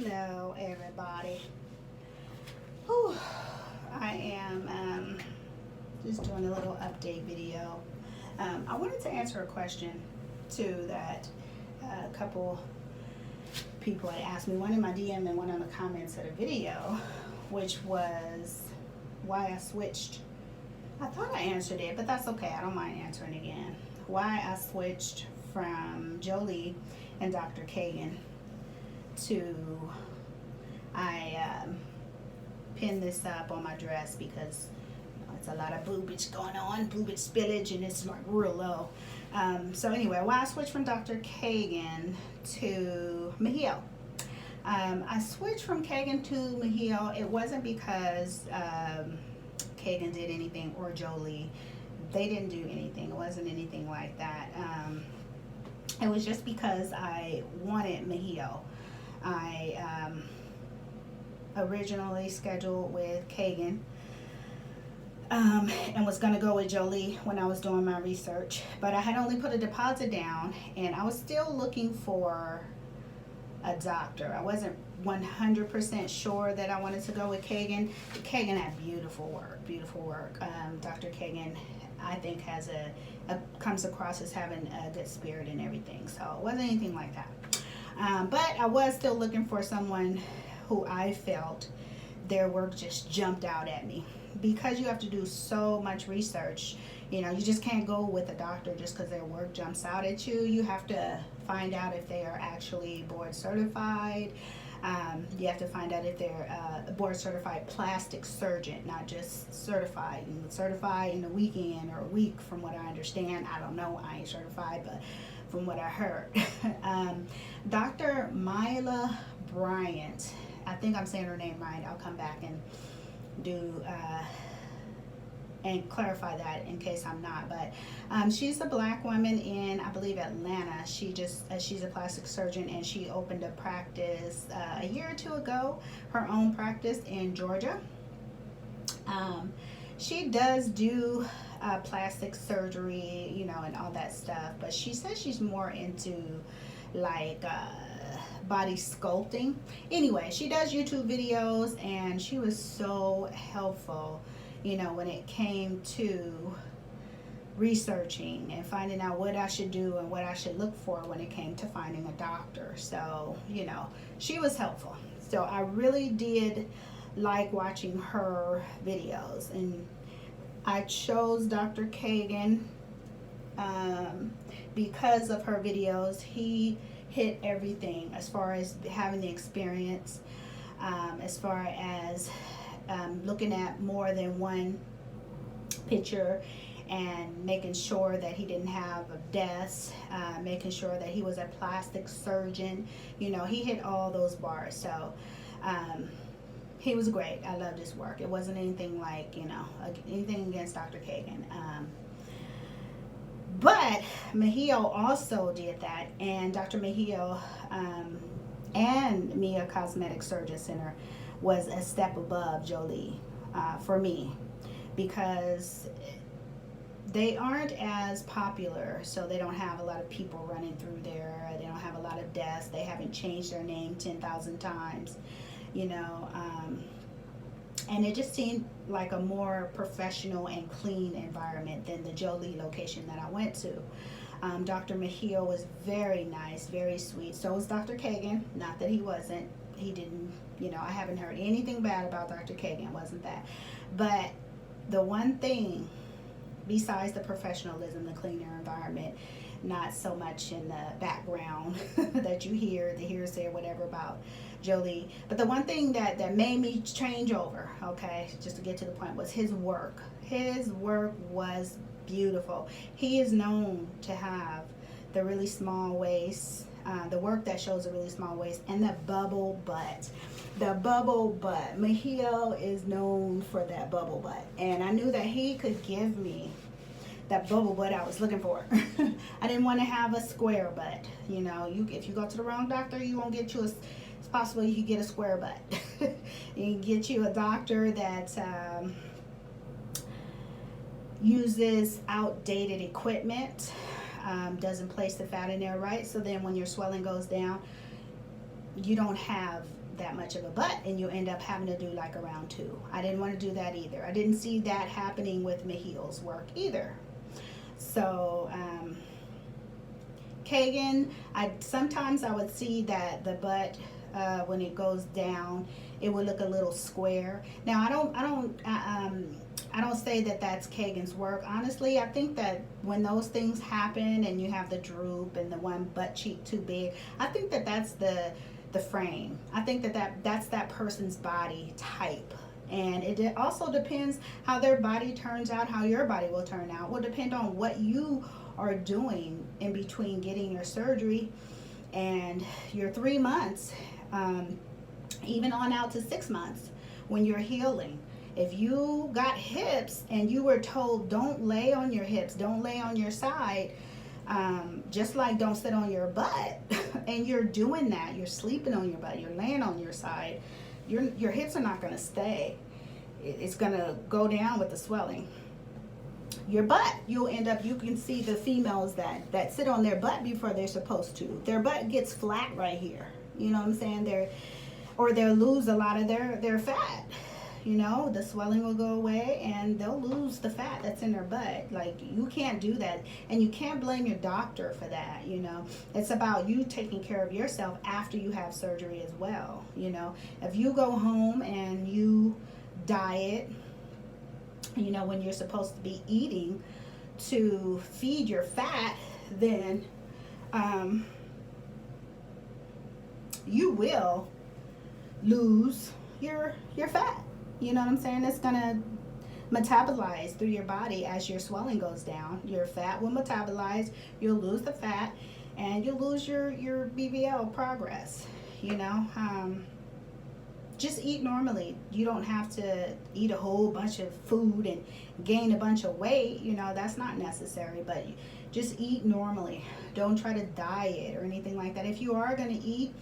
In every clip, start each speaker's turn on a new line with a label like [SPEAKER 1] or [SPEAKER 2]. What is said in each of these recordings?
[SPEAKER 1] Hello, everybody. Whew. I am just doing a little update video. I wanted to answer a question too that a couple people had asked me, one in my DM and one on the comments of the video, which was why I switched. I thought I answered it, but that's okay. I don't mind answering again. Why I switched from Jolie and Dr. Kagan to I pinned this up on my dress because it's a lot of boobage going on, boobage spillage, and it's like real low. So anyway, why I switched from Dr. Kagan to Mehio. I switched from Kagan to Mehio. It wasn't because Kagan did anything or Jolie. They didn't do anything. It wasn't anything like that. It was just because I wanted Mehio. I originally scheduled with Kagan and was going to go with Jolie when I was doing my research, but I had only put a deposit down and I was still looking for a doctor. I wasn't 100% sure that I wanted to go with Kagan. Kagan had beautiful work. Dr. Kagan, I think, has comes across as having a good spirit and everything, so it wasn't anything like that. But I was still looking for someone who I felt their work just jumped out at me. Because you have to do so much research, you just can't go with a doctor just because their work jumps out at you. You have to find out if they are actually board certified. You have to find out if they're a board certified plastic surgeon, not just certified. Certified in a weekend or a week, from what I understand. I don't know, I ain't certified, but from what I heard. Dr. Mila Bryant, I think I'm saying her name right. I'll come back and do and clarify that in case I'm not, but she's a black woman in, I believe, Atlanta. She's a plastic surgeon, and she opened a practice a year or two ago, her own practice in Georgia. She does do plastic surgery, and all that stuff, but she says she's more into like body sculpting. Anyway, she does YouTube videos, and she was so helpful, when it came to researching and finding out what I should do and what I should look for when it came to finding a doctor. So, she was helpful. So I really did like watching her videos, and I chose Dr. Kagan because of her videos. He hit everything as far as having the experience, as far as looking at more than one picture and making sure that he didn't have deaths, making sure that he was a plastic surgeon. He hit all those bars. So he was great. I loved his work. It wasn't anything like, anything against Dr. Kagan. But Mehio also did that, and Dr. Mehio and Mia Cosmetic Surgeon Center was a step above Jolie for me, because they aren't as popular, so they don't have a lot of people running through there. They don't have a lot of deaths. They haven't changed their name 10,000 times, and it just seemed like a more professional and clean environment than the Jolie location that I went to. Dr. Mehio was very nice, very sweet. So was Dr. Kagan. Not that he wasn't. He didn't, I haven't heard anything bad about Dr. Kagan. Wasn't that. But the one thing, besides the professionalism, the cleaner environment, not so much in the background that you hear, the hearsay or whatever about Jolie. But the one thing that made me change over, okay, just to get to the point, was his work. His work was beautiful. He is known to have the really small waist, the work that shows a really small waist, and the bubble butt. The bubble butt. Mehio is known for that bubble butt. And I knew that he could give me that bubble butt I was looking for. I didn't want to have a square butt. If you go to the wrong doctor, you won't get you it's possible you could get a square butt. You can get you a doctor that uses outdated equipment, doesn't place the fat in there right, so then when your swelling goes down, you don't have that much of a butt, and you end up having to do like a round 2. I didn't want to do that either. I didn't see that happening with Mehio's work either. So Kagan, sometimes I would see that the butt, when it goes down, it would look a little square. Now I don't say that that's Kagan's work. Honestly, I think that when those things happen and you have the droop and the one butt cheek too big, I think that that's the frame. I think that's that person's body type. And it also depends how their body turns out, how your body will turn out. Will depend on what you are doing in between getting your surgery and your 3 months, even on out to 6 months when you're healing. If you got hips and you were told don't lay on your hips, don't lay on your side, just like don't sit on your butt, and you're doing that, you're sleeping on your butt, you're laying on your side, your hips are not going to stay. It's going to go down with the swelling. Your butt, you'll end up, you can see the females that sit on their butt before they're supposed to. Their butt gets flat right here. You know what I'm saying? They'll lose a lot of their fat. You know, the swelling will go away and they'll lose the fat that's in their butt. Like, you can't do that, and you can't blame your doctor for that. You know, it's about you taking care of yourself after you have surgery as well. You know, if you go home and you diet, you know, when you're supposed to be eating to feed your fat, then you will lose your fat. You know what I'm saying? It's gonna metabolize through your body as your swelling goes down. Your fat will metabolize, you'll lose the fat, and you'll lose your BBL progress. You know, just eat normally. You don't have to eat a whole bunch of food and gain a bunch of weight. You know, that's not necessary, but just eat normally. Don't try to diet or anything like that. If you are going to eat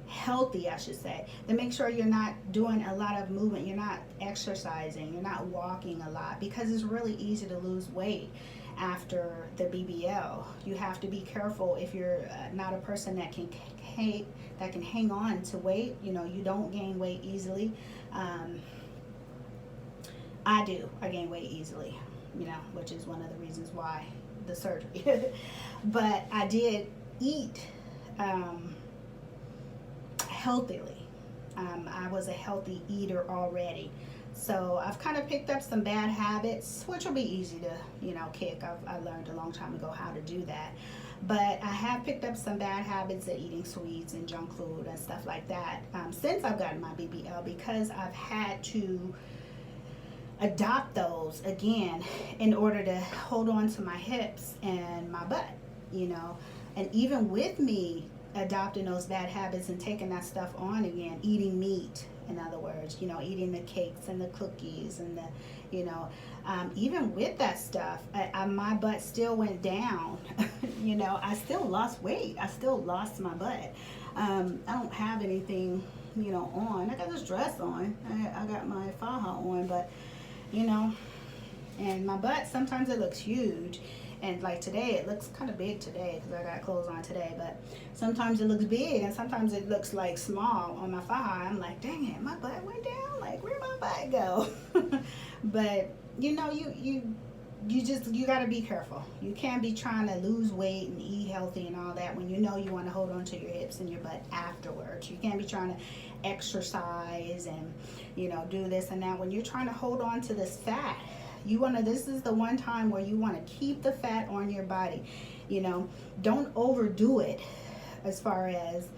[SPEAKER 1] healthy, I should say, then make sure you're not doing a lot of movement, you're not exercising, you're not walking a lot, because it's really easy to lose weight after the BBL. You have to be careful if you're not a person that can hang on to weight. You know, you don't gain weight easily. I do. I gain weight easily, you know, which is one of the reasons why the surgery. But I did eat healthily. I was a healthy eater already. So I've kind of picked up some bad habits, which will be easy to, you know, kick. I learned a long time ago how to do that. But I have picked up some bad habits of eating sweets and junk food and stuff like that since I've gotten my BBL, because I've had to adopt those again in order to hold on to my hips and my butt, you know. And even with me adopting those bad habits and taking that stuff on again, eating meat, in other words, you know, eating the cakes and the cookies and the, you know, even with that stuff, my butt still went down. You know, I still lost weight. I still lost my butt. I don't have anything, you know, on. I got this dress on. I got my faja on, but, you know, and my butt, sometimes it looks huge. And like today, it looks kind of big today because I got clothes on today. But sometimes it looks big and sometimes it looks like small on my thigh. I'm like, dang it, my butt went down. Like, where'd my butt go? But, you know, you got to be careful. You can't be trying to lose weight and eat healthy and all that when you know you want to hold on to your hips and your butt afterwards. You can't be trying to exercise and, you know, do this and that when you're trying to hold on to this fat. This is the one time where you want to keep the fat on your body. You know, don't overdo it as far as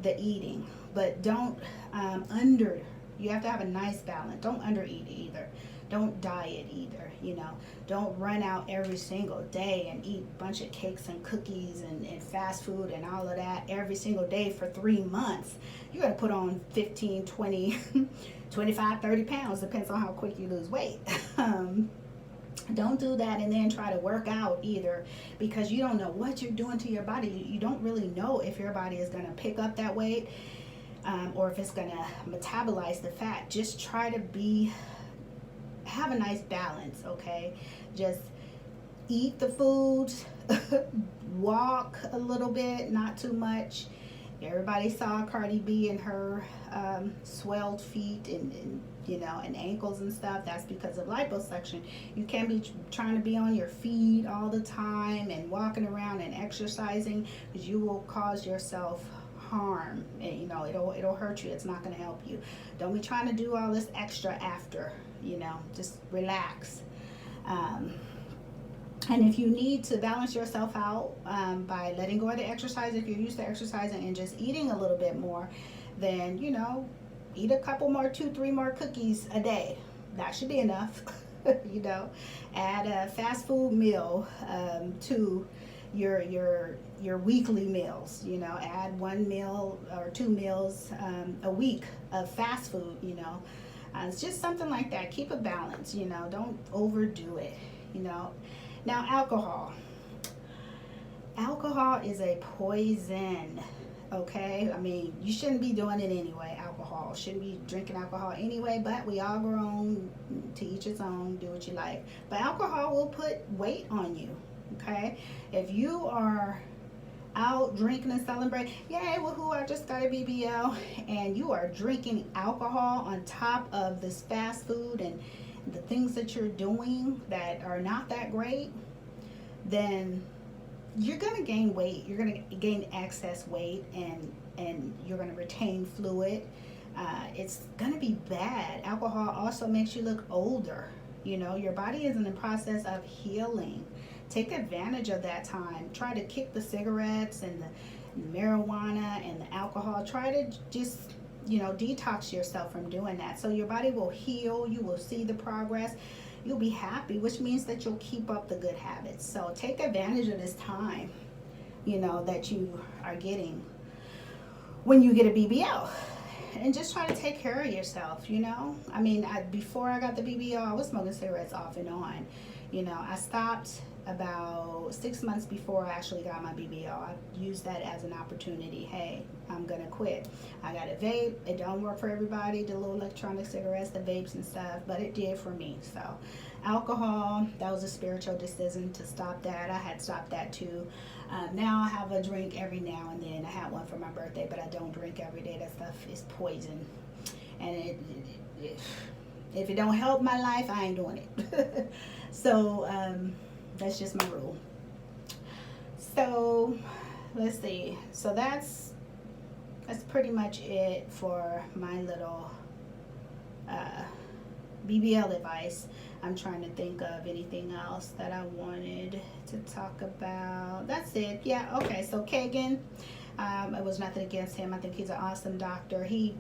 [SPEAKER 1] the eating, but don't you have to have a nice balance. Don't undereat either. Don't diet either, you know. Don't run out every single day and eat a bunch of cakes and cookies and fast food and all of that every single day for 3 months. You got to put on 15, 20, 25, 30 pounds, depends on how quick you lose weight. Don't do that and then try to work out either, because you don't know what you're doing to your body. You don't really know if your body is going to pick up that weight or if it's going to metabolize the fat. Just try to have a nice balance, okay? Just eat the foods, walk a little bit, not too much. Everybody saw Cardi B and her swelled feet and you know, and ankles and stuff. That's because of liposuction. You can't be trying to be on your feet all the time and walking around and exercising, because you will cause yourself harm, and you know, it'll hurt you. It's not going to help you. Don't be trying to do all this extra after, you know, just relax. And if you need to balance yourself out by letting go of the exercise, if you're used to exercising and just eating a little bit more, then, you know, eat a couple more, 2-3 more cookies a day. That should be enough. You know, add a fast food meal to your weekly meals. You know, add 1 meal or 2 meals a week of fast food. You know, it's just something like that. Keep a balance. You know, don't overdo it. You know. Now, alcohol. Alcohol is a poison, okay? I mean, you shouldn't be doing it anyway, alcohol. Shouldn't be drinking alcohol anyway, but we all grown, to each its own, do what you like. But alcohol will put weight on you, okay? If you are out drinking and celebrating, yay, woohoo, I just got a BBL, and you are drinking alcohol on top of this fast food and the things that you're doing that are not that great, then you're going to gain weight. You're going to gain excess weight, and you're going to retain fluid. It's going to be bad. Alcohol also makes you look older. You know, your body is in the process of healing. Take advantage of that time. Try to kick the cigarettes and the marijuana and the alcohol. Try to just, you know, detox yourself from doing that, so your body will heal. You will see the progress. You'll be happy, which means that you'll keep up the good habits. So take advantage of this time, you know, that you are getting when you get a BBL, and just try to take care of yourself. You know, I mean, before I got the BBL, I was smoking cigarettes off and on. You know, I stopped about 6 months before I actually got my BBL. I used that as an opportunity. Hey, I'm gonna quit. I got a vape. It don't work for everybody, the little electronic cigarettes, the vapes and stuff, but it did for me. So alcohol, that was a spiritual decision to stop that. I had stopped that too. Now I have a drink every now and then. I had one for my birthday, but I don't drink every day. That stuff is poison, and if it don't help my life, I ain't doing it. So that's just my rule. So let's see. So that's pretty much it for my little BBL advice. I'm trying to think of anything else that I wanted to talk about. That's it. Yeah, okay. So Kagan, it was nothing against him. I think he's an awesome doctor. He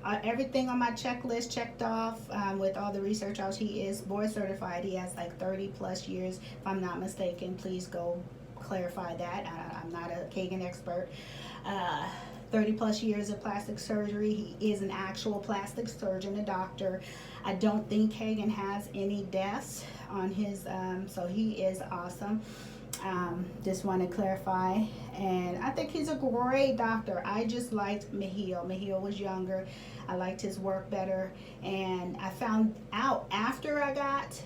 [SPEAKER 1] everything on my checklist checked off with all the research out. He is board certified. He has like 30 plus years, if I'm not mistaken. Please go clarify that. I'm not a Kagan expert. 30 plus years of plastic surgery. He is an actual plastic surgeon, a doctor. I don't think Kagan has any deaths on his, so he is awesome. Just want to clarify, and I think he's a great doctor. I just liked Mehio. Mehio was younger. I liked his work better, and I found out after I got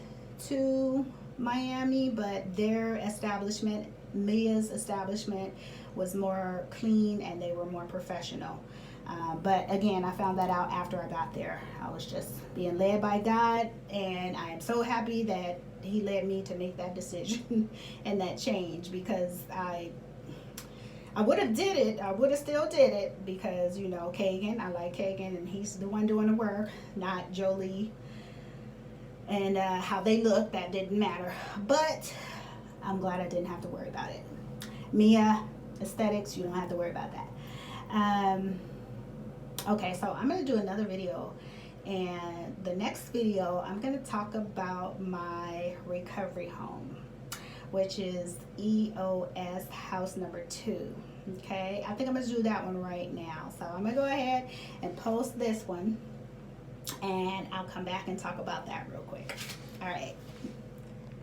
[SPEAKER 1] to Miami, but their establishment, Mia's establishment, was more clean and they were more professional. But again, I found that out after I got there. I was just being led by God, and I am so happy that he led me to make that decision and that change, because I would have did it. I would have still did it because, you know, Kagan, I like Kagan, and he's the one doing the work, not Jolie. And how they look, that didn't matter. But I'm glad I didn't have to worry about it. Mia, aesthetics, you don't have to worry about that. Okay, so I'm going to do another video, and the next video I'm going to talk about my recovery home, which is EOS house number 2. Okay, I think I'm going to do that one right now. So I'm going to go ahead and post this one, and I'll come back and talk about that real quick. All right.